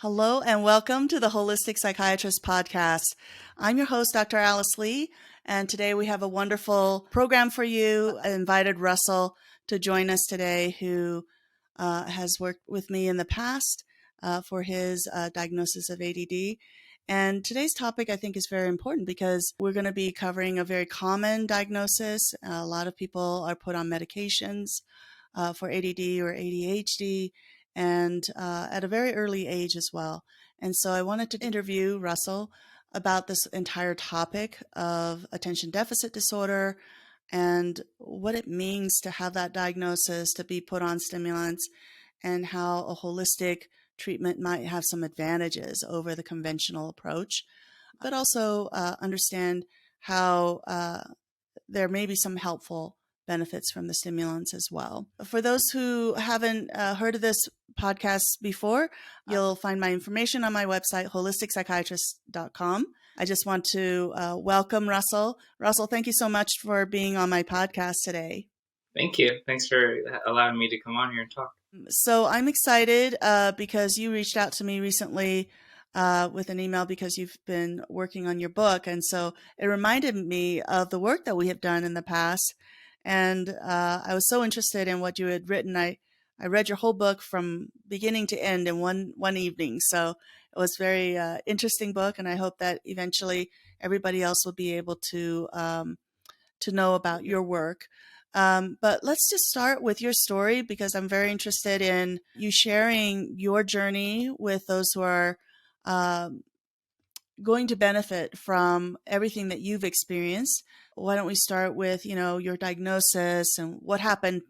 Hello and welcome to the Holistic Psychiatrist Podcast. I'm your host, Dr. Alice Lee, and today we have a wonderful program for you. I invited Russell to join us today, who has worked with me in the past for his diagnosis of ADD. And today's topic, I think, is very important because we're going to be covering a very common diagnosis. A lot of people are put on medications for ADD or ADHD, and at a very early age as well. And so I wanted to interview Russell about this entire topic of attention deficit disorder and what it means to have that diagnosis, to be put on stimulants, and how a holistic treatment might have some advantages over the conventional approach, but also understand how there may be some helpful benefits from the stimulants as well. For those who haven't heard of this podcast before, you'll find my information on my website, holisticspsychiatrist.com. I just want to welcome Russell. Russell, thank you so much for being on my podcast today. Thank you. Thanks for allowing me to come on here and talk. So I'm excited because you reached out to me recently with an email because you've been working on your book. And so it reminded me of the work that we have done in the past. And I was so interested in what you had written. I read your whole book from beginning to end in one evening. So it was a very interesting book. And I hope that eventually everybody else will be able to know about your work. But let's just start with your story because I'm very interested in you sharing your journey with those who are going to benefit from everything that you've experienced. Why don't we start with, your diagnosis and what happened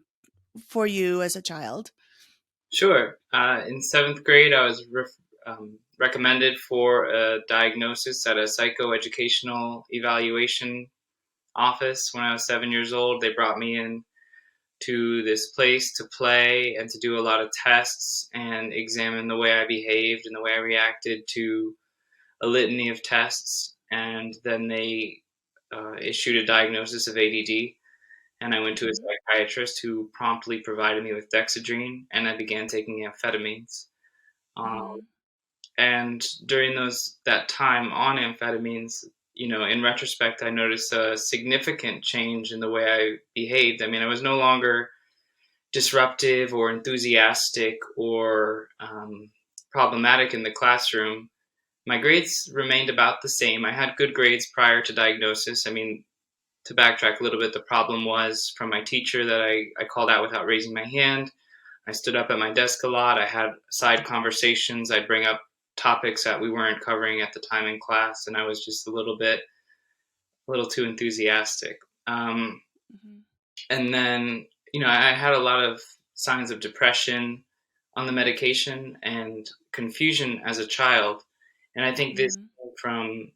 for you as a child? Sure. In seventh grade, I was recommended for a diagnosis at a psychoeducational evaluation office when I was 7 years old. They brought me in to this place to play and to do a lot of tests and examine the way I behaved and the way I reacted to a litany of tests. And then they issued a diagnosis of ADD. And I went to a psychiatrist who promptly provided me with Dexedrine, and I began taking amphetamines. And during that time on amphetamines, in retrospect, I noticed a significant change in the way I behaved. I mean, I was no longer disruptive or enthusiastic or problematic in the classroom. My grades remained about the same. I had good grades prior to diagnosis. I mean, to backtrack a little bit, the problem was from my teacher that I called out without raising my hand. I stood up at my desk a lot. I had side conversations. I'd bring up topics that we weren't covering at the time in class, and I was just a little too enthusiastic. And then, I had a lot of signs of depression on the medication and confusion as a child. And I think this came from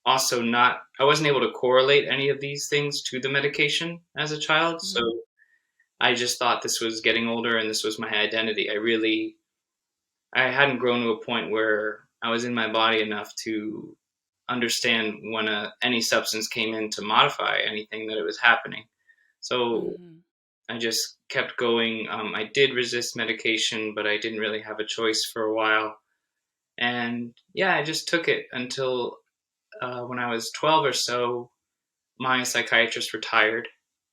also I wasn't able to correlate any of these things to the medication as a child. So I just thought this was getting older and this was my identity. I hadn't grown to a point where I was in my body enough to understand when any substance came in to modify anything that it was happening. So I just kept going. I did resist medication, but I didn't really have a choice for a while. And I just took it until when I was 12 or so, my psychiatrist retired,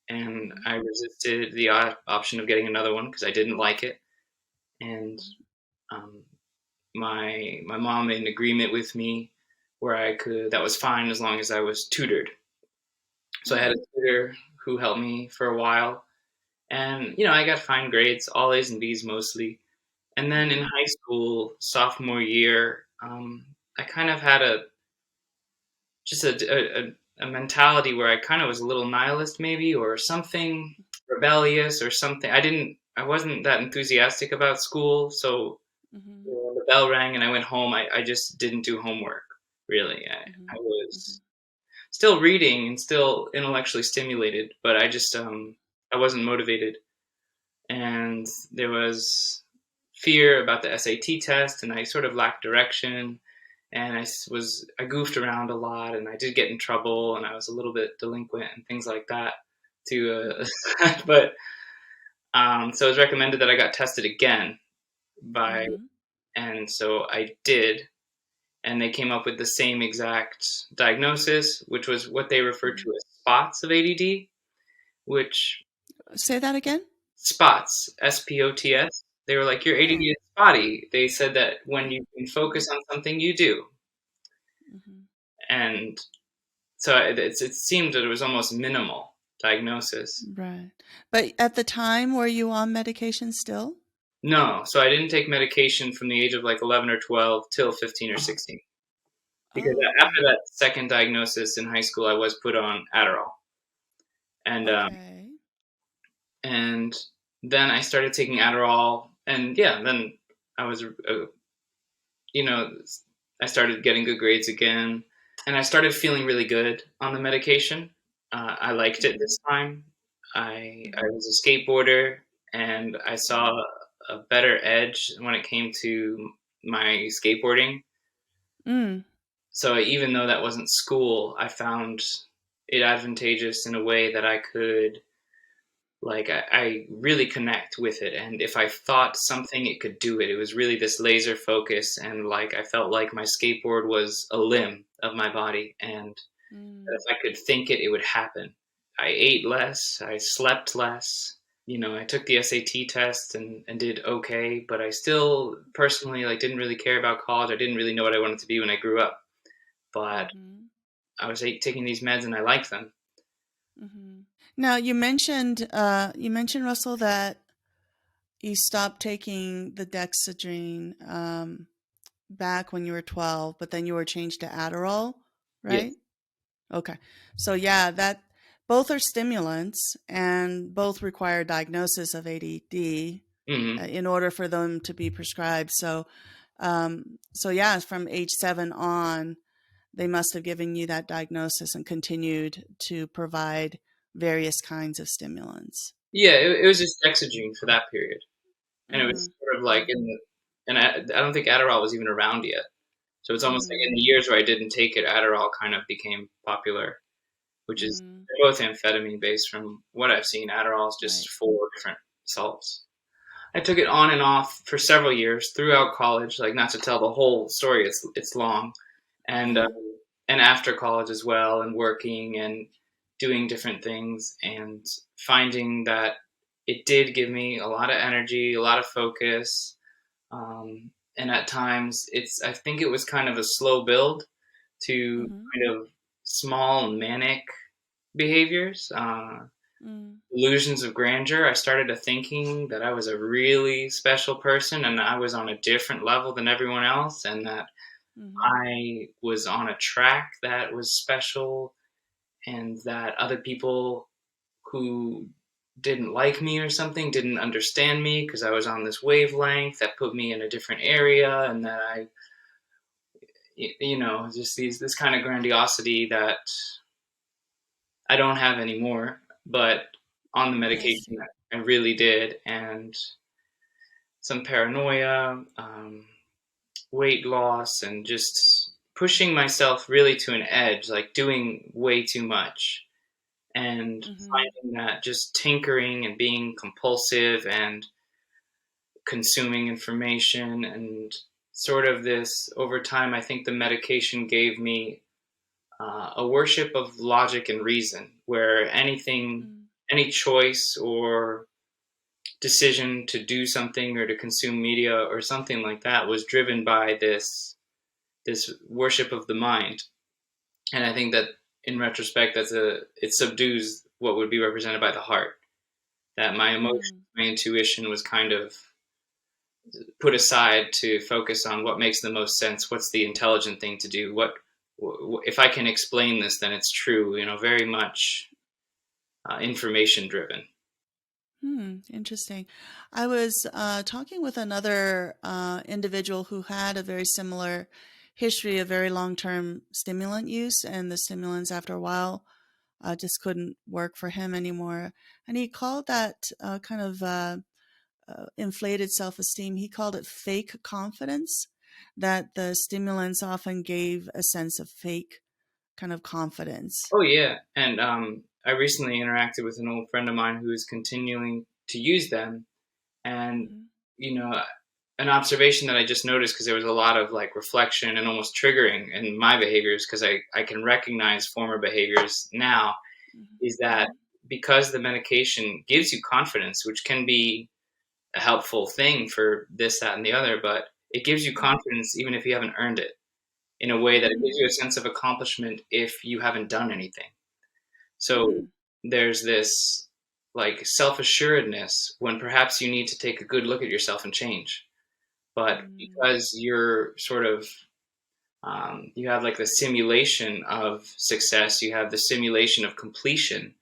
and I resisted the option of getting another one because I didn't like it. And my mom made an agreement with me where that was fine as long as I was tutored. So I had a tutor who helped me for a while, and I got fine grades, all A's and B's mostly. And then in high school, sophomore year, I kind of had a mentality where I kind of was a little nihilist maybe, or something rebellious or something. I wasn't that enthusiastic about school. So when the bell rang and I went home, I just didn't do homework, really. I was still reading and still intellectually stimulated, but I just, I wasn't motivated. And there was fear about the SAT test, and I sort of lacked direction. And I goofed around a lot, and I did get in trouble, and I was a little bit delinquent and things like that too. But so it was recommended that I got tested again by And so I did, and they came up with the same exact diagnosis, which was what they referred Mhm. to as spots of ADD, which Say that again? spots, SPOTS. They were like, your ADD Oh. is spotty. They said that when you can Mhm. focus on something, you do. Mhm. And so it seemed that it was almost minimal diagnosis. Right. But at the time, were you on medication still? No, so I didn't take medication from the age of like 11 or 12 till 15 or 16. Because Oh, after okay. that second diagnosis in high school, I was put on Adderall. And Okay. and then I started taking Adderall, and yeah, then I was, you know, I started getting good grades again, and I started feeling really good on the medication. I liked it Mhm. this time. I Mhm. was a skateboarder, and I saw Mhm. a better edge when it came to my skateboarding. Mm. So even though that wasn't school, I found it advantageous in a way that I could, like, I really connect with it. And if I thought something, it could do it. It was really this laser focus, and like I felt like my skateboard was a limb of my body, and that Mm. if I could think it, it would happen. I ate less, I slept less. I took the SAT test and did okay, but I still personally like didn't really care about college. I didn't really know what I wanted to be when I grew up, but Mhm. I was taking these meds and I liked them. Mhm. Now you mentioned Russell that you stopped taking the dexedrine back when you were 12, but then you were changed to Adderall, right? Yes. Okay. So yeah, that both are stimulants and both require diagnosis of ADD Hmm. in order for them to be prescribed. So yeah, from age 7 on, they must have given you that diagnosis and continued to provide various kinds of stimulants. Yeah, it was just Dexedrine for that period, and it was Mhm. sort of like Mhm. and I don't think Adderall was even around yet. So it's almost like in Mhm. the years where I didn't take it, Adderall kind of became popular, which is Mhm. they're both amphetamine based from what I've seen. Adderall is just Right. 4 different salts. I took it on and off for several years throughout college. Like, not to tell the whole story, it's long, and Mhm. after college as well, and working and doing different things, and finding that it did give me a lot of energy, a lot of focus, and at times I think it was kind of a slow build to Mhm. kind of small manic behaviors. Mhm. Illusions of grandeur. I started thinking that I was a really special person and I was on a different level than everyone else, and that Mhm. I was on a track that was special, and that other people who didn't like me or something didn't understand me because I was on this wavelength that put me in a different area, and that just this kind of grandiosity that I don't have anymore, but on the I medication see. I really did, and some paranoia, weight loss, and just pushing myself really to an edge, like doing way too much, and Mhm. finding that just tinkering and being compulsive and consuming information, and sort of this over time, I think the medication gave me a worship of logic and reason, where Mhm. any choice or decision to do something or to consume media or something like that was driven by this worship of the mind. And I think that in retrospect, it subdues what would be represented by the heart. That my emotion, Mhm. my intuition was kind of put aside to focus on what makes the most sense. What's the intelligent thing to do? If I can explain this, then it's true. Very much information driven. Interesting. I was talking with another individual who had a very similar history of very long-term stimulant use, and the stimulants, after a while, just couldn't work for him anymore. And he called that kind of inflated self-esteem. He called it fake confidence. That the stimulants often gave a sense of fake kind of confidence. Oh yeah, and I recently interacted with an old friend of mine who is continuing to use them, and Mm-hmm. you know, an observation that I just noticed, because there was a lot of like reflection and almost triggering in my behaviors, because I can recognize former behaviors now, is that Mm-hmm. because the medication gives you confidence, which can be a helpful thing for this, that, and the other, but it gives you Mm-hmm. confidence even if you haven't earned it, in a way that it gives you a sense of accomplishment if you haven't done anything. So Mm-hmm. there's this like self assuredness when perhaps you need to take a good look at yourself and change. But because you're sort of, you have like the simulation of success, you have the simulation of completion,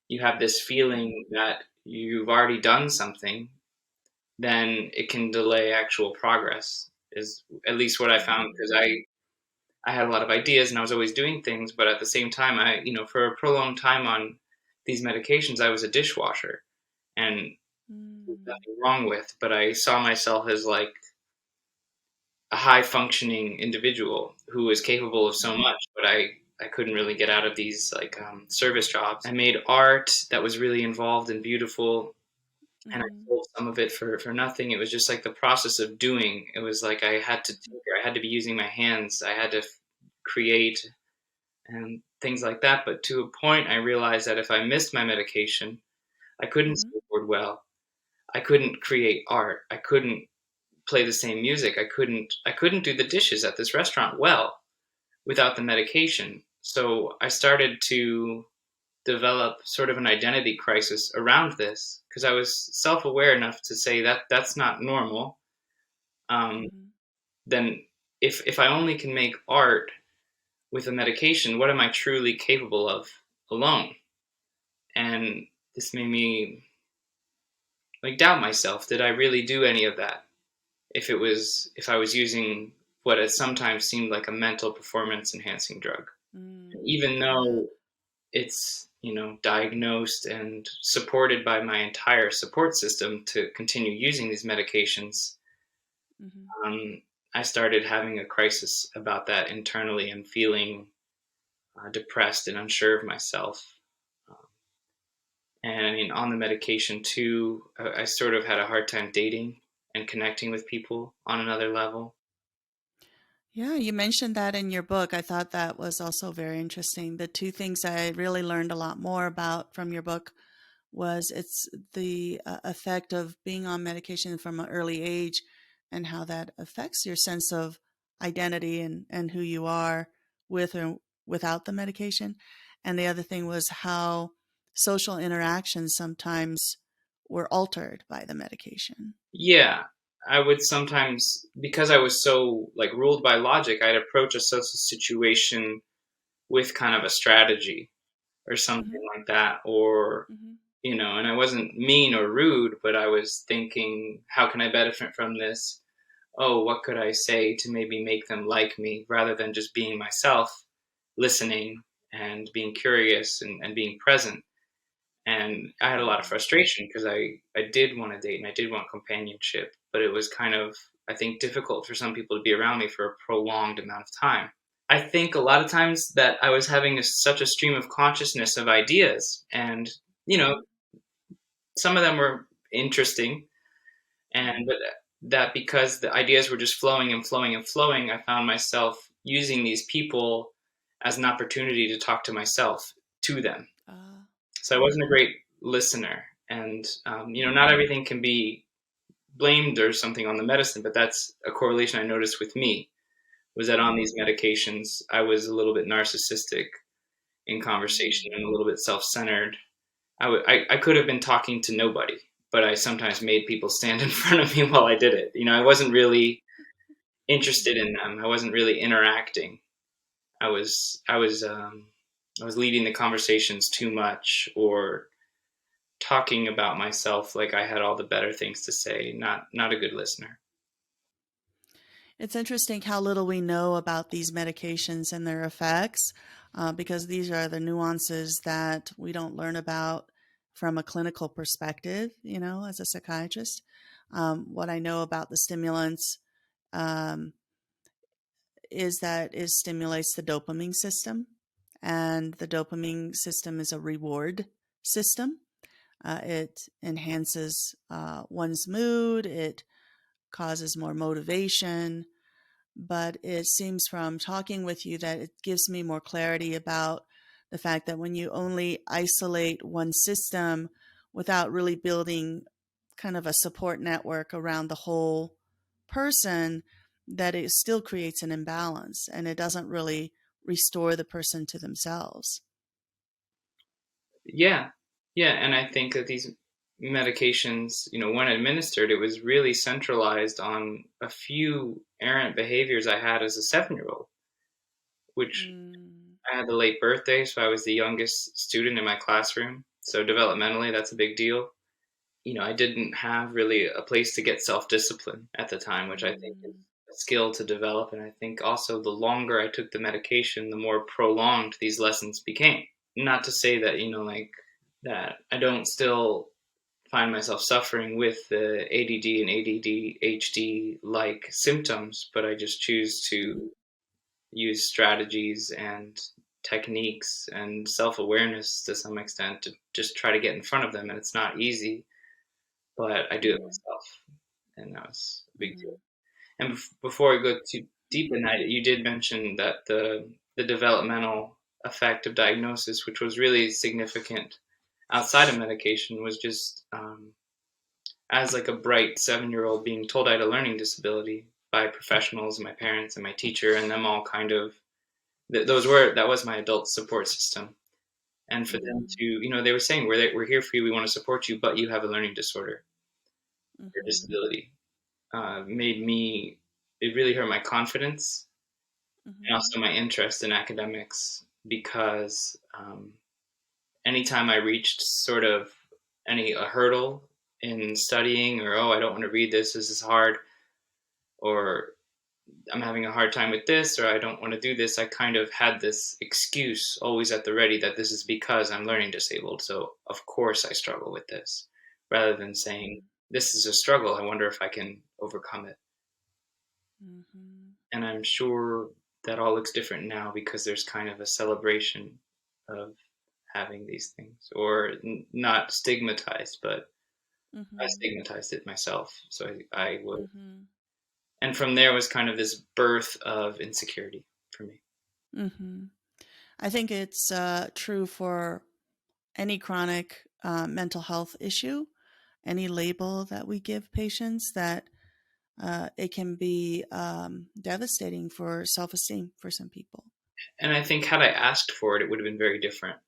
you have this feeling that you've already done something, then it can delay actual progress, is at least what I found, because I had a lot of ideas and I was always doing things, but at the same time, for a prolonged time on these medications, I was a dishwasher, and there's Mm-hmm. nothing wrong with, but I saw myself as like a high functioning individual who was capable of so much, but I couldn't really get out of these like service jobs. I made art that was really involved and beautiful, and I Mm-hmm. sold some of it for nothing. It was just like the process of doing. It was like I had to tinker. I had to be using my hands. I had to create and things like that. But to a point, I realized that if I missed my medication, I couldn't Mm-hmm. skateboard well. I couldn't create art. I couldn't play the same music. I couldn't do the dishes at this restaurant well without the medication. So I started to develop sort of an identity crisis around this, because I was self-aware enough to say that that's not normal. Um, Mm-hmm. then if I only can make art with a medication, what am I truly capable of alone? And this made me like doubt myself. Did I really do any of that? If I was using what had sometimes seemed like a mental performance enhancing drug, Mm-hmm. even Yeah. though it's diagnosed and supported by my entire support system to continue using these medications. Mm-hmm. um, I started having a crisis about that internally and feeling depressed and unsure of myself. Um, and I mean, on the medication too, I sort of had a hard time dating and connecting with people on another level. Yeah, you mentioned that in your book. I thought that was also very interesting. The two things I really learned a lot more about from your book was it's the effect of being on medication from an early age and how that affects your sense of identity and who you are with or without the medication. And the other thing was how social interactions sometimes were altered by the medication. Yeah, I would sometimes, because I was so like ruled by logic, I'd approach a social situation with kind of a strategy or Mm-hmm. something like that, or Mm-hmm. and I wasn't mean or rude, but I was thinking, how can I benefit from this? Oh, what could I say to maybe make them like me, rather than just being myself, listening and being curious and being present. And I had a lot of frustration because I did want to date and I did want companionship, but it was kind of, I think, difficult for some people to be around me for a prolonged amount of time. I think a lot of times that I was having such a stream of consciousness of ideas, and you know, Mm-hmm. some of them were interesting, and Mm-hmm. but that because the ideas were just flowing and flowing and flowing, I found myself using these people as an opportunity to talk to myself to them. Uh, So I wasn't a mm-hmm. great listener, and not Mm-hmm. everything can be blamed or something on the medicine, but that's a correlation I noticed with me, was that on these medications I was a little bit narcissistic in conversation and a little bit self-centered. I could have been talking to nobody, but I sometimes made people stand in front of me while I did it. I wasn't really interested Mm-hmm. in them. I wasn't really interacting. I was leading the conversations too much, or talking about myself like I had all the better things to say. Not a good listener. It's interesting how little we know about these medications and their effects, because these are the nuances that we don't learn about from a clinical perspective, as a psychiatrist. What I know about the stimulants um, is that it stimulates the dopamine system, and the dopamine system is a reward system. It enhances one's mood. It causes more motivation. But it seems from talking with you that it gives me more clarity about the fact that when you only isolate one system without really building kind of a support network around the whole person, that it still creates an imbalance and it doesn't really restore the person to themselves. Yeah. Yeah. And I think that these medications, when administered, it was really centralized on a few errant behaviors I had as a 7-year old, which Mm, I had the late birthday. So I was the youngest student in my classroom. So developmentally, that's a big deal. I didn't have really a place to get self discipline at the time, which I think is mm, a skill to develop. And I think also the longer I took the medication, the more prolonged these lessons became. Not to say that, like that I don't still find myself suffering with the ADD and ADHD like symptoms, but I just choose to use strategies and techniques and self awareness to some extent to just try to get in front of them. And it's not easy, but I do it mm, myself, and that was a big deal. mm, And before I go too deep in that, you did mention that the developmental effect of diagnosis, which was really significant outside of medication, was just as like a bright 7-year old being told I had a learning disability by professionals and my parents and my teacher and them all kind of that was my adult support system. And for them mm, to, they were saying, we're here for you, we want to support you, but you have a learning disorder or mm, disability. Made me, it really hurt my confidence and mm, also my interest in academics because anytime I reached sort of a hurdle in studying, or oh, I don't want to read this is hard, or I'm having a hard time with this, or I don't want to do this, I kind of had this excuse always at the ready that this is because I'm learning disabled, so of course I struggle with this, rather than saying this is a struggle, I wonder if I can overcome it. mm, mm, And I'm sure that all looks different now because there's kind of a celebration of having these things, or not stigmatized, but I mm, stigmatized it myself. So I would, mm, and from there was kind of this birth of insecurity for me. mm. I think it's true for any chronic mental health issue, any label that we give patients, that it can be devastating for self esteem for some people. And I think had I asked for it, it would have been very different.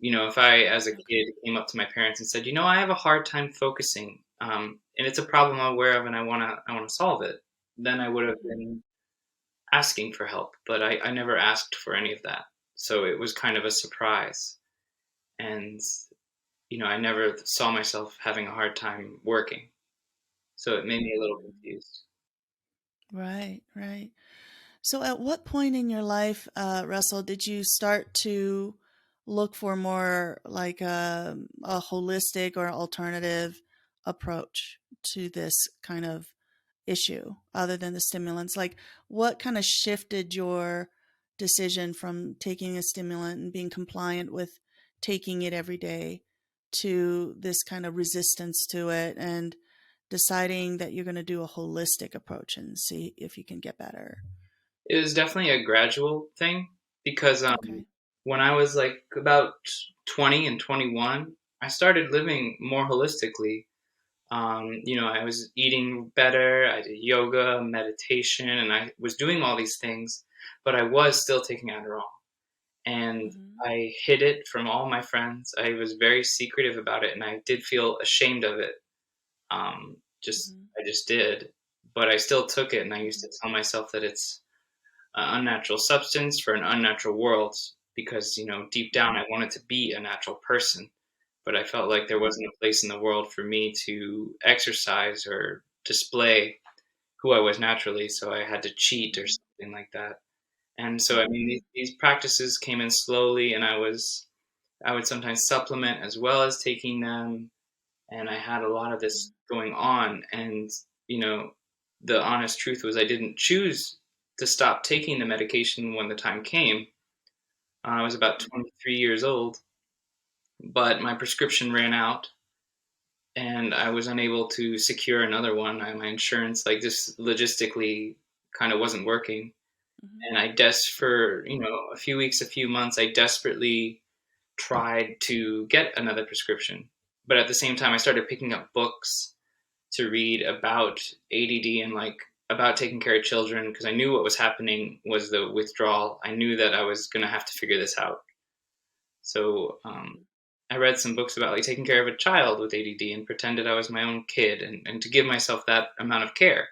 If I, as a Okay. kid, came up to my parents and said, I have a hard time focusing, and it's a problem I'm aware of, and I want to solve it, then I would have Mm-hmm. been asking for help, but I never asked for any of that. So it was kind of a surprise. And, I never saw myself having a hard time working. So it made me a little confused. Right, right. So, at what point in your life, Russell, did you start to look for more like a holistic or alternative approach to this kind of issue other than the stimulants? Like, what kind of shifted your decision from taking a stimulant and being compliant with taking it every day to this kind of resistance to it and deciding that you're going to do a holistic approach and see if you can get better? It was definitely a gradual thing because Okay. when I was like about 20 and 21, I started living more holistically. I was eating better, I did yoga, meditation, and I was doing all these things, but I was still taking Adderall. And Mm-hmm. I hid it from all my friends. I was very secretive about it, and I did feel ashamed of it. Just Mm-hmm. I just did, but I still took it, and I used Mm-hmm. to tell myself that it's an unnatural substance for an unnatural world because deep down I wanted to be a natural person, but I felt like there wasn't a place in the world for me to exercise or display who I was naturally, so I had to cheat or something like that. And so I mean Mm-hmm. these practices came in slowly, and I would sometimes supplement as well as taking them, and I had a lot of this going on. And you know, the honest truth was I didn't choose to stop taking the medication when the time came. I was about 23 years old, but my prescription ran out, and I was unable to secure another one. My insurance, like, just logistically kind of wasn't working. Mm-hmm. And for, a few weeks, a few months, I desperately tried to get another prescription. But at the same time, I started picking up books to read about ADD and, like, about taking care of children, because I knew what was happening was the withdrawal. I knew that I was going to have to figure this out. So I read some books about, like, taking care of a child with ADD and pretended I was my own kid, and to give myself that amount of care.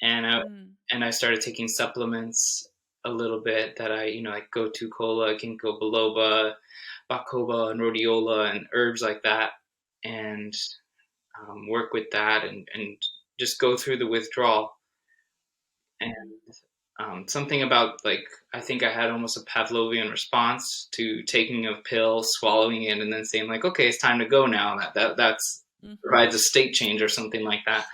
And Mm. I started taking supplements a little bit that like gotu kola, ginkgo biloba, bacoba, and rhodiola, and herbs like that, and work with that, and just go through the withdrawal. And Mm-hmm. something about, like, I think I had almost a Pavlovian response to taking a pill, swallowing it, and then saying, like, okay, it's time to go now. That's Mm-hmm. provides a state change or something like that.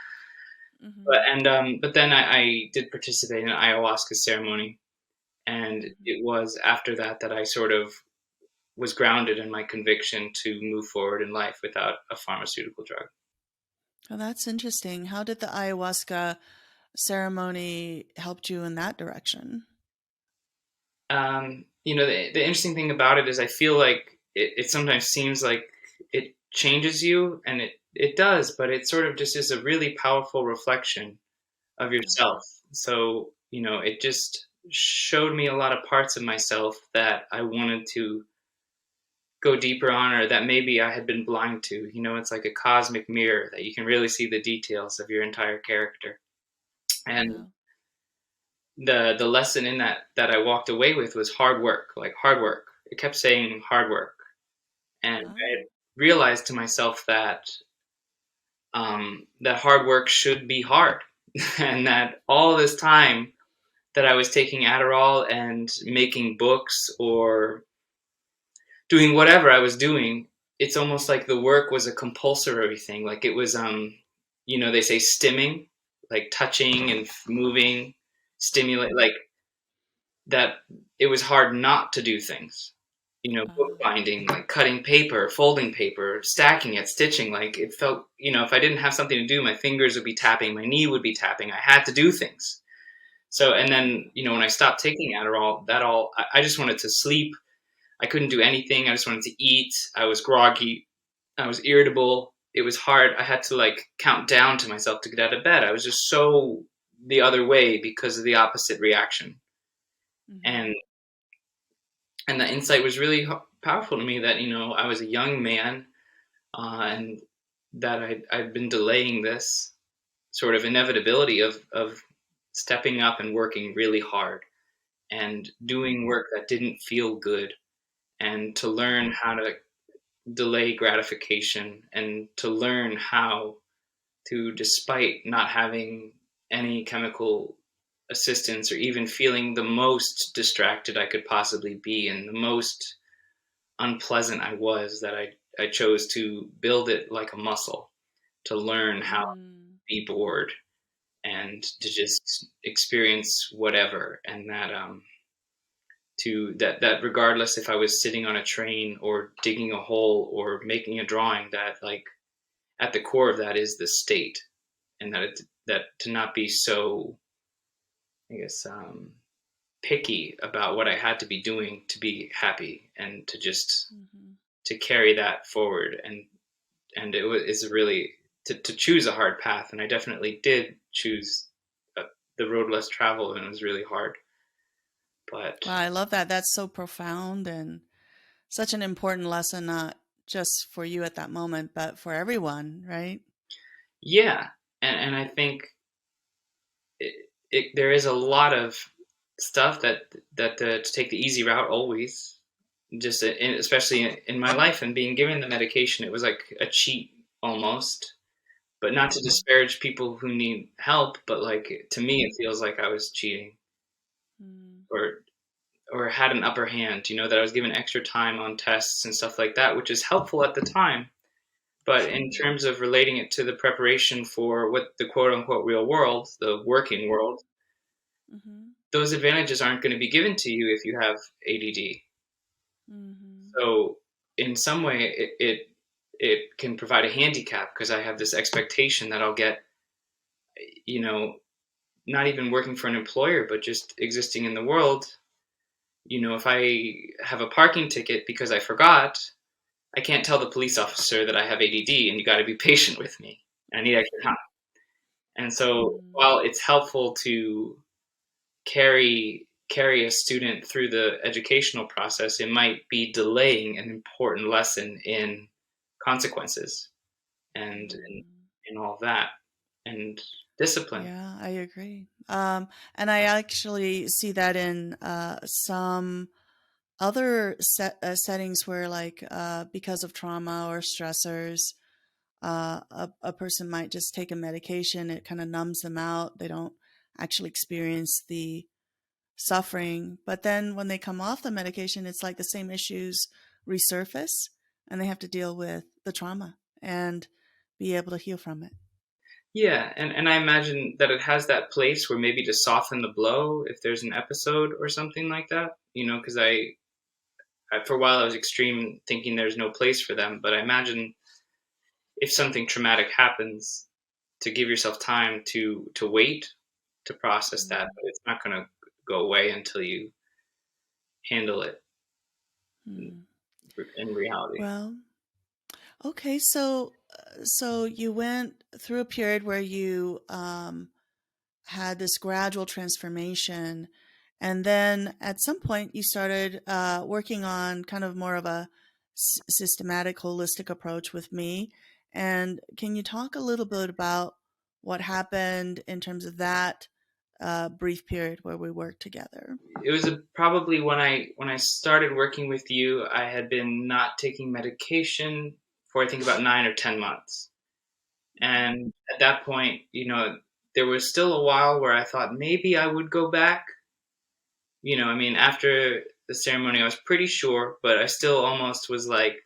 Mm-hmm. But then I did participate in an ayahuasca ceremony, and Mm-hmm. it was after that that I sort of was grounded in my conviction to move forward in life without a pharmaceutical drug. Oh, that's interesting. How did the ayahuasca ceremony help you in that direction? The interesting thing about it is I feel like it sometimes seems like it changes you, and it does, but it sort of just is a really powerful reflection of Okay. yourself. So, it just showed me a lot of parts of myself that I wanted to go deeper on, or that maybe I had been blind to. It's like a cosmic mirror that you can really see the details of your entire character. And Wow. the lesson in that I walked away with was hard work, like hard work. It kept saying hard work. And I Wow. realized to myself that that hard work should be hard, and that all this time that I was taking Adderall and making books or doing whatever I was doing, it's almost like the work was a compulsory thing. Like, it was, they say stimming, like touching and moving, stimulate, Mm-hmm. like that. It was hard not to do things, Wow. bookbinding, like cutting paper, folding paper, stacking it, stitching. Like, it felt, if I didn't have something to do, my fingers would be tapping, my knee would be tapping. I had to do things. So, and then, when I stopped taking Adderall, I just wanted to sleep. I couldn't do anything. I just wanted to eat. I was groggy. I was irritable. It was hard. I had to, like, count down to myself to get out of bed. I was just so the other way because of the opposite reaction. Mm-hmm. And the insight was really powerful to me that, I was a young man, and that I'd been delaying this sort of inevitability of stepping up and working really hard and doing work that didn't feel good, and to learn how to delay gratification, and to learn how to, despite not having any chemical assistance or even feeling the most distracted I could possibly be and the most unpleasant I was, that I chose to build it like a muscle, to learn how to Mm. be bored and to just experience whatever. And that regardless if I was sitting on a train or digging a hole or making a drawing, that, like, at the core of that is the state, and that to not be so, I guess, picky about what I had to be doing to be happy, and to just Mm-hmm. to carry that forward. And is really to choose a hard path, and I definitely did choose the road less traveled, and it was really hard. But Wow, I love that. That's so profound and such an important lesson, not just for you at that moment, but for everyone, right? yeah, and I think there is a lot of stuff to take the easy route always. Just especially in my life, and being given the medication, it was like a cheat almost. But not to Mm-hmm. disparage people who need help, but, like, to me, it feels like I was cheating, Mm-hmm. or had an upper hand. That I was given extra time on tests and stuff like that, which is helpful at the time. But in Sure. terms of relating it to the preparation for what the quote unquote real world, the working world, Mm-hmm. those advantages aren't going to be given to you if you have ADD. Mm-hmm. So in some way, it can provide a handicap because I have this expectation that I'll get, you know, not even working for an employer, but just existing in the world. If I have a parking ticket because I forgot, I can't tell the police officer that I have ADD and you got to be patient with me. I need extra time. And so Mm. while it's helpful to carry a student through the educational process, it might be delaying an important lesson in consequences and Mm. in all of that and discipline. Yeah, I agree. And I actually see that in some other settings where, like, because of trauma or stressors, a person might just take a medication. It kind of numbs them out. They don't actually experience the suffering. But then when they come off the medication, it's like the same issues resurface and they have to deal with the trauma and be able to heal from it. Yeah, and I imagine that it has that place where maybe to soften the blow if there's an episode or something like that. Because I for a while I was extreme thinking there's no place for them, but I imagine if something traumatic happens, to give yourself time to wait to process that, Mm. but it's not going to go away until you handle it Mm. in reality. Well, okay. So you went through a period where you had this gradual transformation. And then at some point, you started working on kind of more of a systematic, holistic approach with me. And can you talk a little bit about what happened in terms of that brief period where we worked together? It was probably when I started working with you, I had been not taking medication for I think about 9 or 10 months. And at that point, there was still a while where I thought maybe I would go back. I mean, after the ceremony, I was pretty sure, but I still almost was like,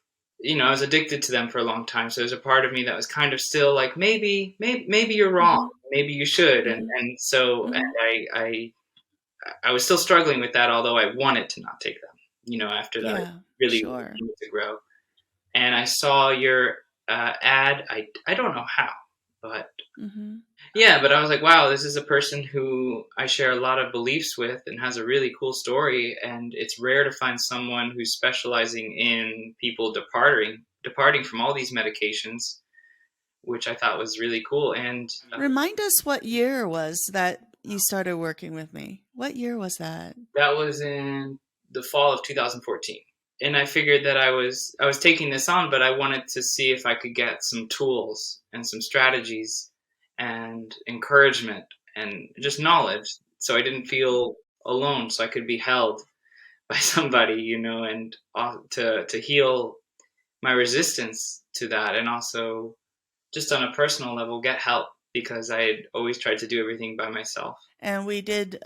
I was addicted to them for a long time. So there's a part of me that was kind of still like, maybe you're wrong. Mm-hmm. Maybe you should. And Mm-hmm. and so and Mm-hmm. I was still struggling with that, although I wanted to not take them. After that, Yeah, really sure. wanted to grow. And I saw your ad. I don't know how, but Mm-hmm. yeah, but I was like, wow, this is a person who I share a lot of beliefs with and has a really cool story. And it's rare to find someone who's specializing in people departing from all these medications, which I thought was really cool. And Remind us what year was that you started working with me. What year was that? that was in the fall of 2014. And I figured that I was taking this on, but I wanted to see if I could get some tools and some strategies and encouragement and just knowledge, so I didn't feel alone, so I could be held by somebody, and to heal my resistance to that, and also just on a personal level get help because I had always tried to do everything by myself. And we did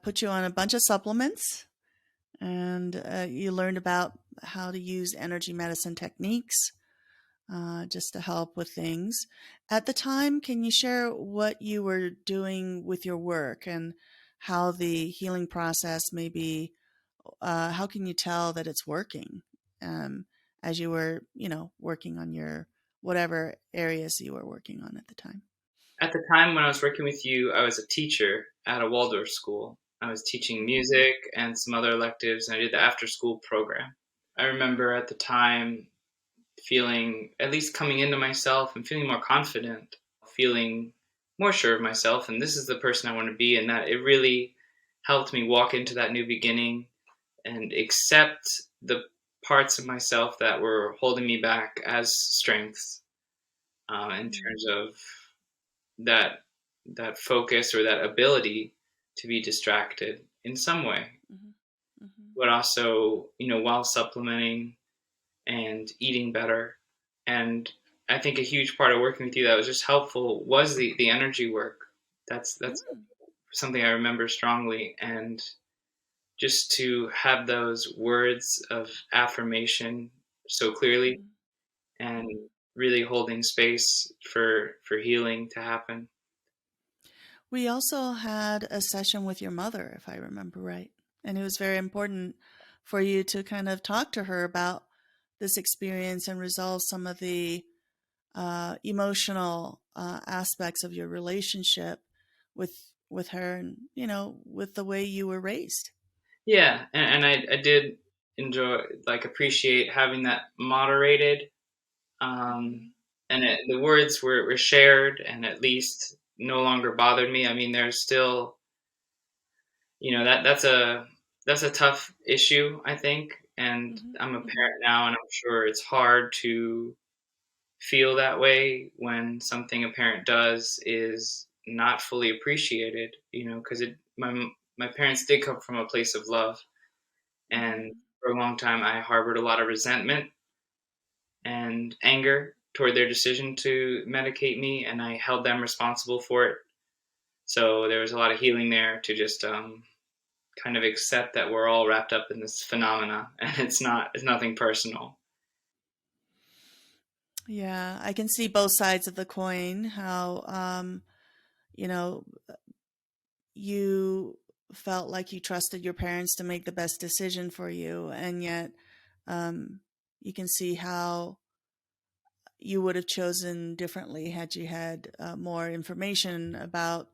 put you on a bunch of supplements, and you learned about how to use energy medicine techniques just to help with things. At the time, can you share what you were doing with your work and how the healing process maybe, how can you tell that it's working um, as you were, working on your whatever areas you were working on at the time? At the time when I was working with you, I was a teacher at a Waldorf school. I was teaching music and some other electives, and I did the after school program. I remember at the time feeling, at least coming into myself and feeling more confident, feeling more sure of myself. And this is the person I want to be. And that it really helped me walk into that new beginning and accept the parts of myself that were holding me back as strengths, in terms of that that focus or that ability to be distracted in some way, Mhm. Mhm. but also, while supplementing and eating better. And I think a huge part of working with you that was just helpful was the energy work. That's Mm. something I remember strongly, and just to have those words of affirmation so clearly Mhm. and Mhm. really holding space for healing to happen. We also had a session with your mother, if I remember right. And it was very important for you to kind of talk to her about this experience and resolve some of the emotional aspects of your relationship with her, and with the way you were raised. Yeah, and I did enjoy, like, appreciate having that moderated, um, and the words were shared and at least no longer bothered me. I mean, there's still, that's a tough issue, I think, and Hmm. I'm a Hmm. parent now, and I'm sure it's hard to feel that way when something a parent does is not fully appreciated, because my parents did come from a place of love, and Hmm. for a long time I harbored a lot of resentment and anger toward their decision to medicate me, and I held them responsible for it. So there was a lot of healing there to just kind of accept that we're all wrapped up in this phenomena, and it's nothing personal. Yeah, I can see both sides of the coin. How you know you felt like you trusted your parents to make the best decision for you, and yet um, you can see how you would have chosen differently had you had more information about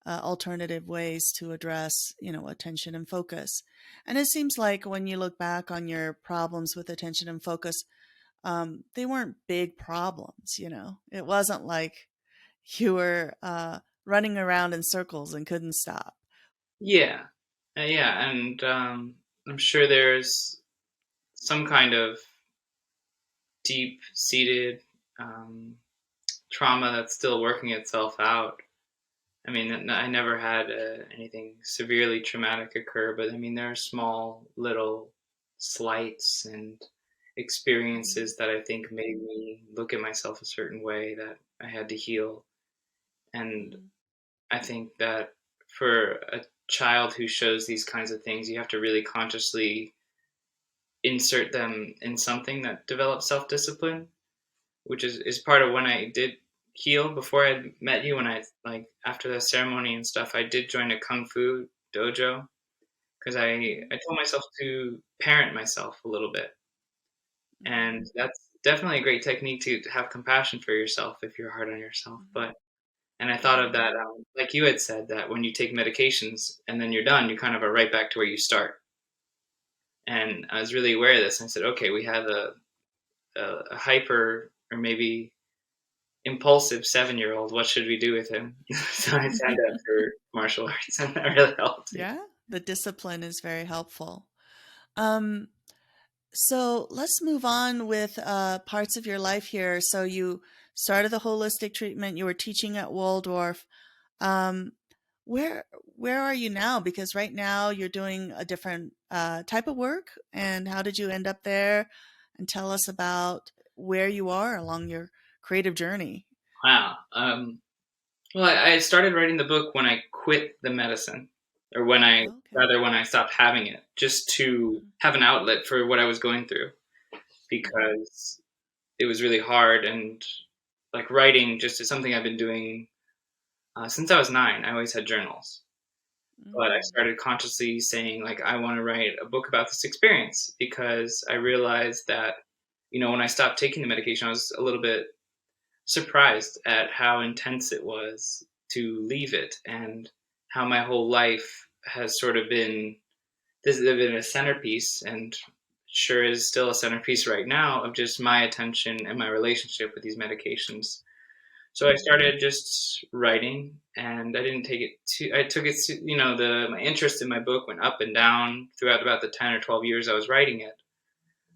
alternative ways to address, attention and focus. And it seems like when you look back on your problems with attention and focus, they weren't big problems. It wasn't like you were running around in circles and couldn't stop. Yeah. Yeah, and I'm sure there's some kind of deep seated um, trauma that's still working itself out. I mean, I never had anything severely traumatic occur, but I mean, there are small little slights and Mm-hmm. experiences that I think made me look at myself a certain way that I had to heal. And Mm-hmm. I think that for a child who shows these kinds of things, you have to really consciously insert them in something that develops self discipline, which is part of when I did heal. Before I met you, when I, like, after the ceremony and stuff, I did join a kung fu dojo because I told myself to parent myself a little bit, Mm-hmm. and that's definitely a great technique to have compassion for yourself if you're hard on yourself. Mm-hmm. But and I thought of Mm-hmm. that, like you had said, that when you take medications and then you're done, you kind of are right back to where you start. And I was really aware of this, and I said, okay, we have a hyper or maybe impulsive 7-year-old. What should we do with him? So I signed up for martial arts, and that really helped me. Yeah, the discipline is very helpful. Um, so let's move on with parts of your life here. So you started the holistic treatment. You were teaching at Waldorf. Um, where where are you now? Because right now you're doing a different type of work. And how did you end up there? And tell us about where you are along your creative journey. Wow. Well, I started writing the book when I quit the medicine, or Okay. when I stopped having it, just to Hmm. have an outlet for what I was going through, Hmm. because it was really hard. And like, writing just is something I've been doing since I was 9. I always had journals. But I Hmm. started consciously saying, like, I want to write a book about this experience because I realized that, when I stopped taking the medication, I was a little bit surprised at how intense it was to leave it, and how my whole life has sort of been, this has been a centerpiece, and sure is still a centerpiece right now, of just my attention and my relationship with these medications. So I Hmm. started just writing, and I didn't take it too. I took it to, the my interest in my book went up and down throughout about the 10 or 12 years I was writing it,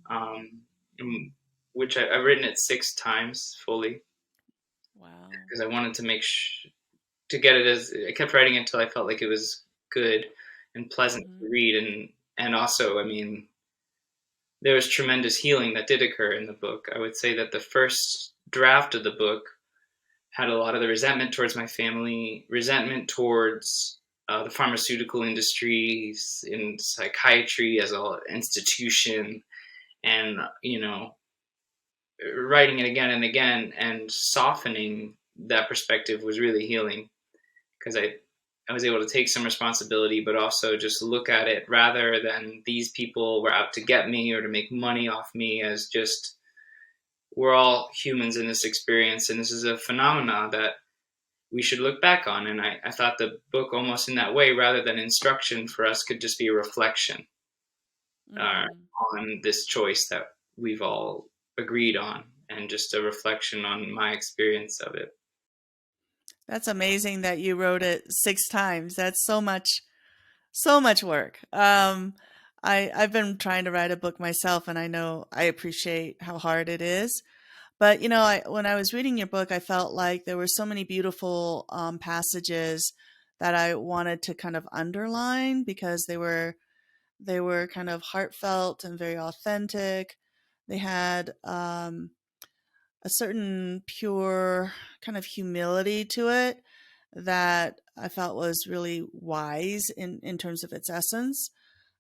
um, which I've written it 6 times fully, Wow. because I wanted to to get it as I kept writing it until I felt like it was good and pleasant to Hmm. read, and also, I mean, there was tremendous healing that did occur in the book. I would say that the first draft of the book had a lot of the resentment towards my family, resentment towards the pharmaceutical industries, in psychiatry as an institution, and writing it again and again and softening that perspective was really healing, because I was able to take some responsibility, but also just look at it rather than these people were out to get me or to make money off me, as just we're all humans in this experience, and this is a phenomena that we should look back on. And I thought the book, almost in that way, rather than instruction for us, could just be a reflection uh, Mm. on this choice that we've all agreed on, and just a reflection on my experience of it. That's amazing that you wrote it 6 times. That's so much work. I've been trying to write a book myself, and I know I appreciate how hard it is. But when I was reading your book, I felt like there were so many beautiful passages that I wanted to kind of underline because they were kind of heartfelt and very authentic. They had a certain pure kind of humility to it that I felt was really wise in terms of its essence.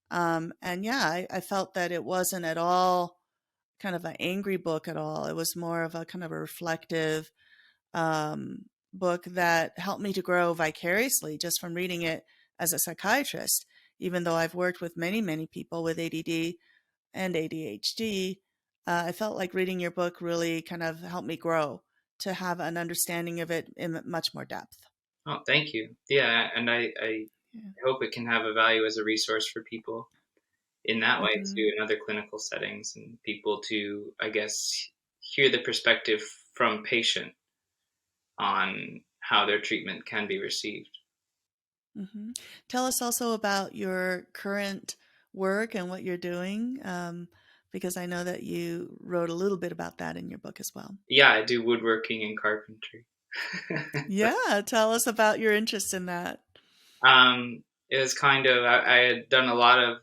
And yeah, I felt that it wasn't at all kind of an angry book at all. It was more of a kind of a reflective book that helped me to grow vicariously just from reading it as a psychiatrist. Even though I've worked with many, many people with ADD and ADHD, I felt like reading your book really kind of helped me grow to have an understanding of it in much more depth. Oh, thank you. Yeah, and I Yeah. hope it can have a value as a resource for people in that way Hmm. too, in other clinical settings, and people to, I guess, hear the perspective from patient on how their treatment can be received. Hmm. Tell us also about your current work and what you're doing, because I know that you wrote a little bit about that in your book as well. Yeah, I do woodworking and carpentry. Yeah, tell us about your interest in that. It was kind of, I had done a lot of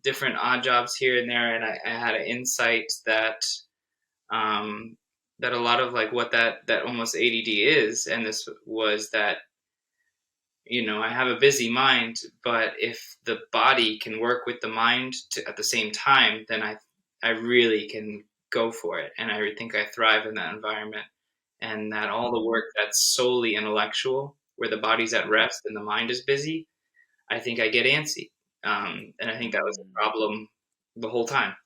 different odd jobs here and there, and I had an insight that um, that a lot of like what that almost ADD is, and this was that, I have a busy mind, but if the body can work with the mind at the same time, then I really can go for it, and I think I thrive in that environment. And that all the work Hmm. that's solely intellectual, where the body's at rest and the mind is busy, I think I get antsy. And I think that was a Hmm. problem the whole time.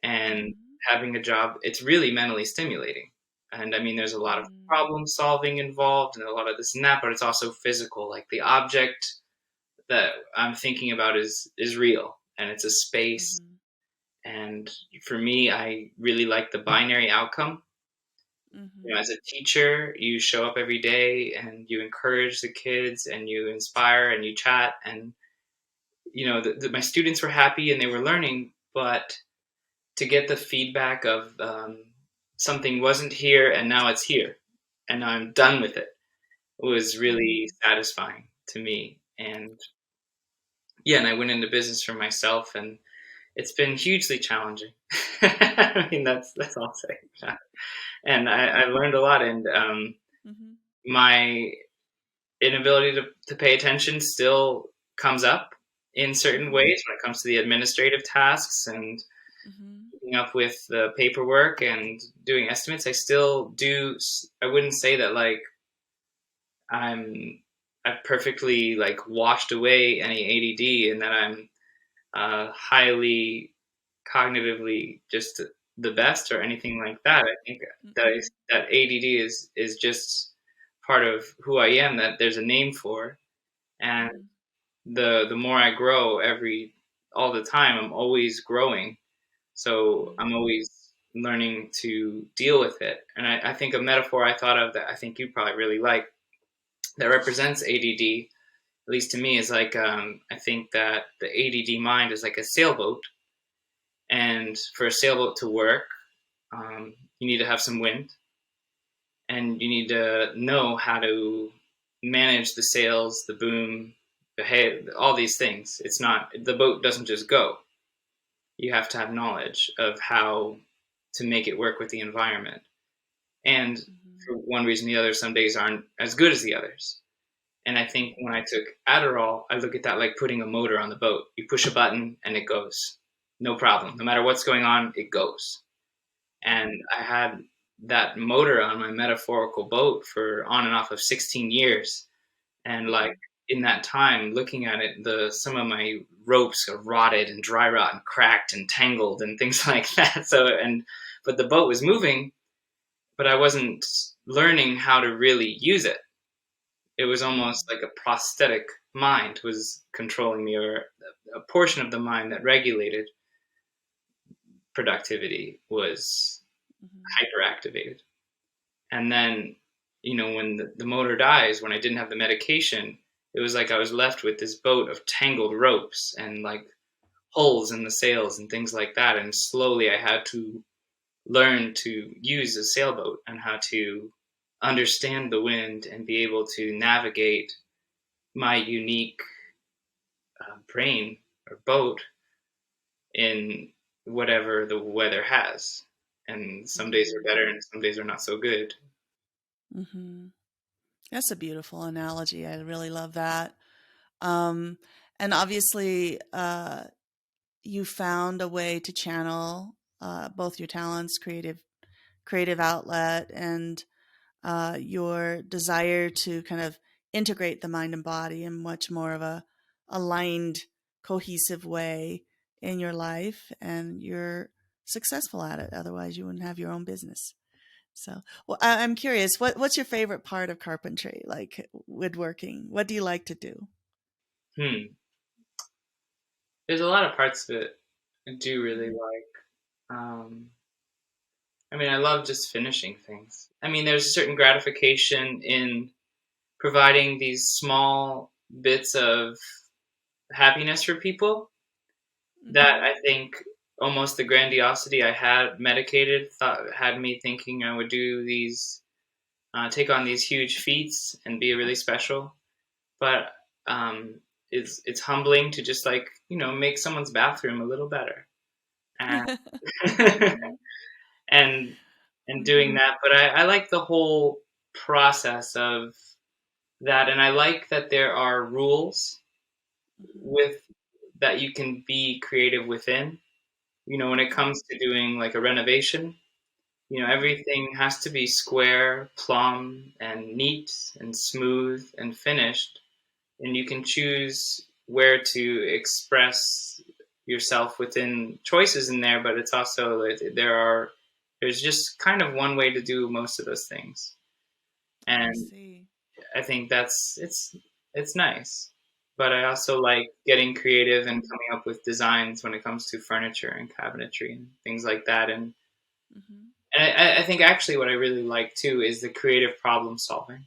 And Hmm. having a job, it's really mentally stimulating. And I mean, there's a lot of Hmm. problem solving involved and a lot of this and that, but it's also physical. Like the object that I'm thinking about is real, and it's a space. Hmm. And for me, I really like the binary outcome. Hmm. As a teacher, you show up every day and you encourage the kids and you inspire and you chat, and my students were happy and they were learning, but to get the feedback of something wasn't here and now it's here and now I'm done with it was really Hmm. satisfying to me. And yeah, and I went into business for myself, and it's been hugely challenging. I mean, that's all I'll say. And I learned a lot, and Hmm. my inability to pay attention still comes up in certain Hmm. ways when it comes to the administrative tasks and Hmm. keeping up with the paperwork and doing estimates. I still do. I wouldn't say that like I'm I've perfectly like washed away any ADD and that I'm highly cognitively just the best or anything like that. I think that Hmm. that ADD is just part of who I am. That there's a name for, and Hmm. the more I grow all the time, I'm always growing. So I'm Hmm. always learning to deal with it. And I think a metaphor I thought of that I think you probably really like that represents ADD, at least to me, is like I think that the ADD mind is like a sailboat, and for a sailboat to work, you need to have some wind, and you need to know how to manage the sails, the boom, the hay, all these things. It's not the boat doesn't just go. You have to have knowledge of how to make it work with the environment. And Hmm. for one reason or the other, some days aren't as good as the others. And I think when I took Adderall, I look at that like putting a motor on the boat. You push a button and it goes. No problem. No matter what's going on, it goes. And Hmm. I had that motor on my metaphorical boat for on and off of 16 years. And like Hmm. in that time, looking at it, some of my ropes are rotted and dry rot and cracked and tangled and things like that. But the boat was moving, but I wasn't learning how to really use it. It was almost like a prosthetic mind was controlling me, or a portion of the mind that regulated productivity was Mm-hmm. hyperactivated. And then, when the motor dies, when I didn't have the medication, it was like I was left with this boat of tangled ropes and like holes in the sails and things like that. And slowly I had to learn to use a sailboat and how to understand the wind and be able to navigate my unique brain or boat in whatever the weather has. And some days are better and some days are not so good. Mm-hmm. That's a beautiful analogy. I really love that. Um, and obviously, you found a way to channel both your talents, creative outlet, and your desire to kind of integrate the mind and body in much more of a aligned, cohesive way in your life, and you're successful at it. Otherwise, you wouldn't have your own business. So, well, I'm curious, what's your favorite part of carpentry, like woodworking? What do you like to do? Hmm. There's a lot of parts of it I do really Mhm. like. I mean, I love just finishing things. I mean, there's a certain gratification in providing these small bits of happiness for people that Mhm. I think almost the grandiosity I had medicated thought had me thinking I would do these, take on these huge feats and be really special. But um, it's humbling to just like make someone's bathroom a little better, and Mhm. and doing Mhm. that. But I like the whole process of that, and I like that there are rules Mhm. with that you can be creative within. When it Mhm. comes to doing like a renovation, Mhm. everything has to be square, plumb, and neat and smooth and finished, and you can choose where to express yourself within choices in there. But it's also there's just kind of one way to do most of those things, I and see. I think it's nice. But I also like getting creative and coming up with designs when it comes to furniture and cabinetry and things like that. Mhm. And I think actually what I really like too is the creative problem solving.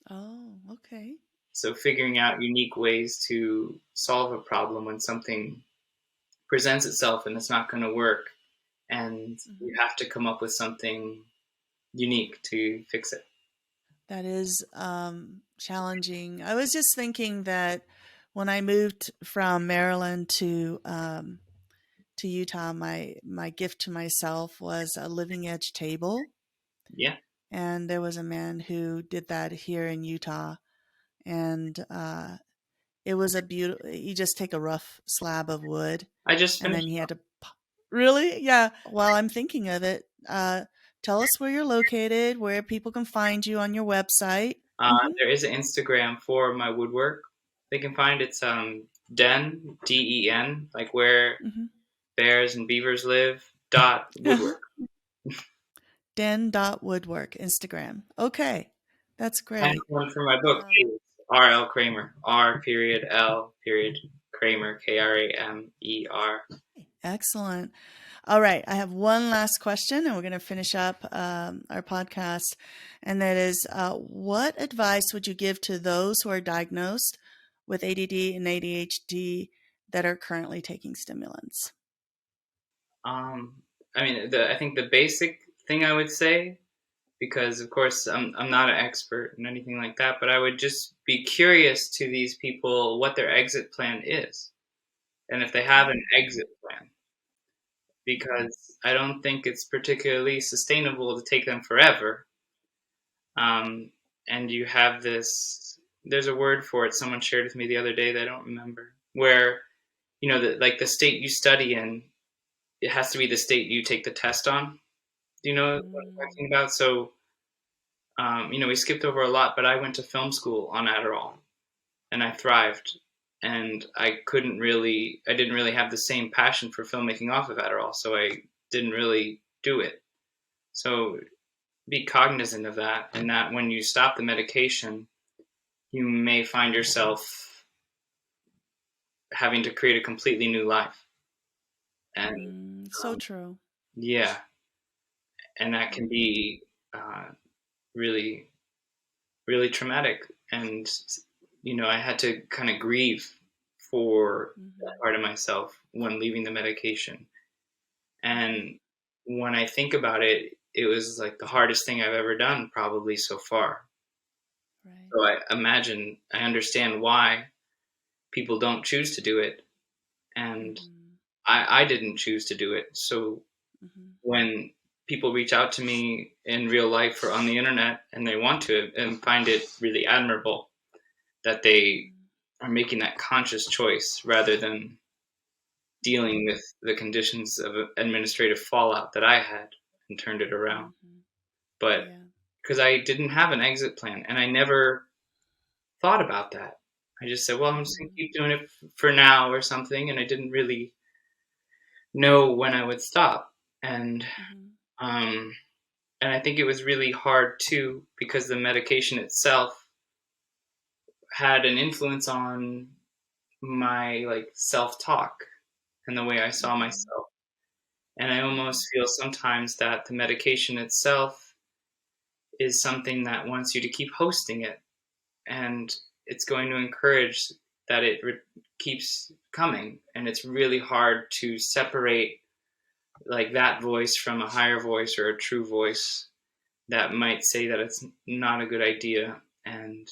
Oh, okay. So figuring out unique ways to solve a problem when something presents itself and it's not going to work, and you Mhm. have to come up with something unique to fix it. That is challenging. I was just thinking that when I moved from Maryland to Utah, my gift to myself was a living edge table, Yeah, and there was a man who did that here in Utah, and it was a beautiful. You just take a rough slab of wood, I just and finished then he had one. to. Really, yeah. While I'm thinking of it, tell us where you're located, where people can find you on your website. Mm-hmm. There is an Instagram for my woodwork. They can find it's Den, like where Mm-hmm. bears and beavers live. Dot woodwork. Den.woodwork, Instagram. Okay, that's And great. one for my book Um, is R.L. Kramer. R period L period Kramer. Kramer. Excellent. All right, I have one last question, and we're going to finish up our podcast. And that is, what advice would you give to those who are diagnosed with ADD and ADHD that are currently taking stimulants? Um, I mean, I think the basic thing I would say, because of course I'm not an expert in anything like that, but I would just be curious to these people what their exit plan is, and if they have an Oh. exit plan, Mhm. because I don't think it's particularly sustainable to take them forever. Um, and you have this. There's a word for it. Someone shared with me the other day that I don't remember. Where like the state you study in, it has to be the state you take the test on. Do you know what I'm Mm. talking about? So, we skipped over a lot, but I went to film school on Adderall, and I thrived. And I didn't really have the same passion for filmmaking off of Adderall, so I didn't really do it. So be cognizant of that, and that when you stop the medication, you may find yourself having to create a completely new life. And So true. yeah, and that can be uh, really, really traumatic. And, I had to kind of grieve for that part of myself when leaving the medication. And when I think about it, it was like the hardest thing I've ever done, probably so far. Right. So I understand why people don't choose to do it. And I didn't choose to do it. So when people reach out to me in real life or on the internet and they want to and find it really admirable that they are making that conscious choice rather than dealing with the conditions of administrative fallout that I had and turned it around. But Yeah. because I didn't have an exit plan and I never thought about that. I just said, well, I'm just going to keep doing it for now or something. And I didn't really know when I would stop. And, um, and I think it was really hard too, because the medication itself had an influence on my like self-talk and the way I saw myself. And I almost feel sometimes that the medication itself is something that wants you to keep hosting it, and it's going to encourage that it keeps coming. And it's really hard to separate like that voice from a higher voice or a true voice that might say that it's not a good idea. And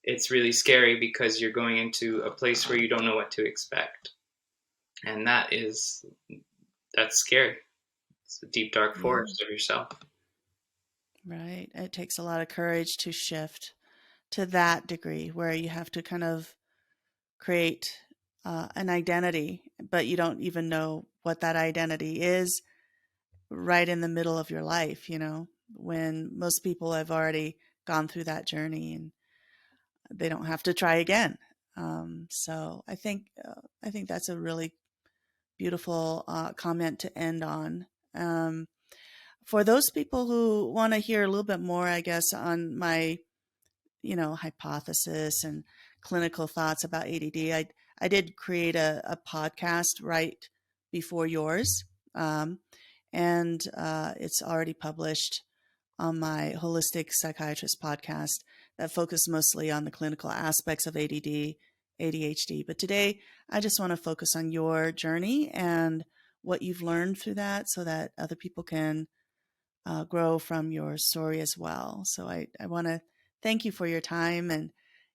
it's really scary because you're going into a place where you don't know what to expect. And that's scary. It's a deep, dark Yeah. forest of yourself. Right. It takes a lot of courage to shift to that degree where you have to kind of create an identity, but you don't even know what that identity is right in the middle of your life, when most people have already gone through that journey and they don't have to try again. So I think that's a really beautiful comment to end on. Um, for those people who want to hear a little bit more, I guess, on my hypothesis and clinical thoughts about ADD, I did create a podcast right before yours, and it's already published on my holistic psychiatrist podcast that focus mostly on the clinical aspects of ADD, ADHD. But today, I just want to focus on your journey and what you've learned through that so that other people can grow from your story as well. So I want to thank you for your time and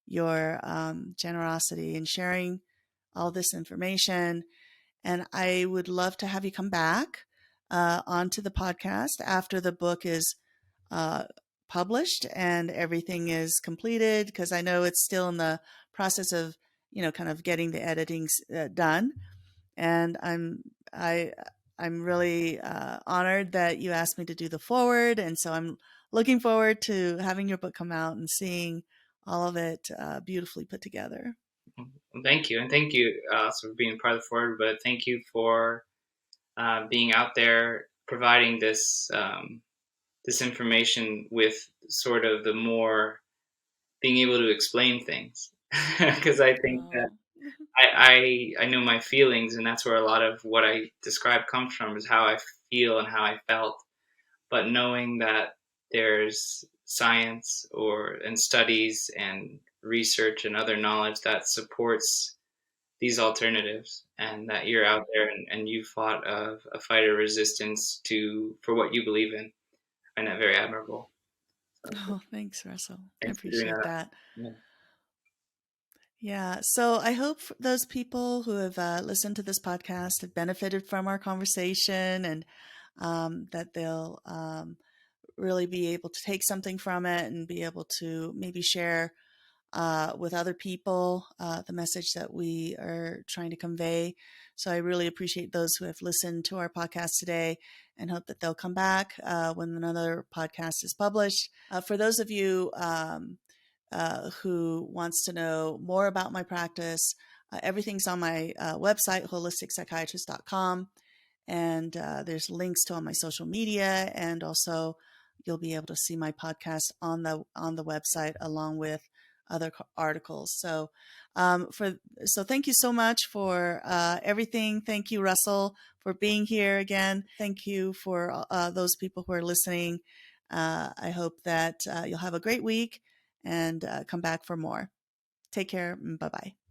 your generosity in sharing all this information. And I would love to have you come back onto the podcast after the book is uh, published and everything is completed, because I know it's still in the process of, kind of getting the editing done. And I I'm really honored that you asked me to do the forward, and so I'm looking forward to having your book come out and seeing all of it beautifully put together. Well, thank you. And thank you for being part of the forward, but thank you for being out there providing this information with sort of the more being able to explain things. Because I think that Oh. I know my feelings, and that's where a lot of what I describe comes from, is how I feel and how I felt. But knowing that there's science and studies and research and other knowledge that supports these alternatives, and that you're out there and you fought a fight of resistance for what you believe in. I find that very admirable. So Oh, thanks, Russell. I thanks for doing appreciate that. that. Yeah. Yeah. So I hope those people who have listened to this podcast have benefited from our conversation, and that they'll really be able to take something from it and be able to maybe share with other people the message that we are trying to convey. So I really appreciate those who have listened to our podcast today and hope that they'll come back when another podcast is published. For those of you who wants to know more about my practice, everything's on my website, holisticspsychiatrist.com. And there's links to all my social media, and also you'll be able to see my podcast on the website along with other articles. So thank you so much for everything. Thank you, Russell, for being here again. Thank you for those people who are listening. I hope that you'll have a great week and come back for more. Take care. Bye bye.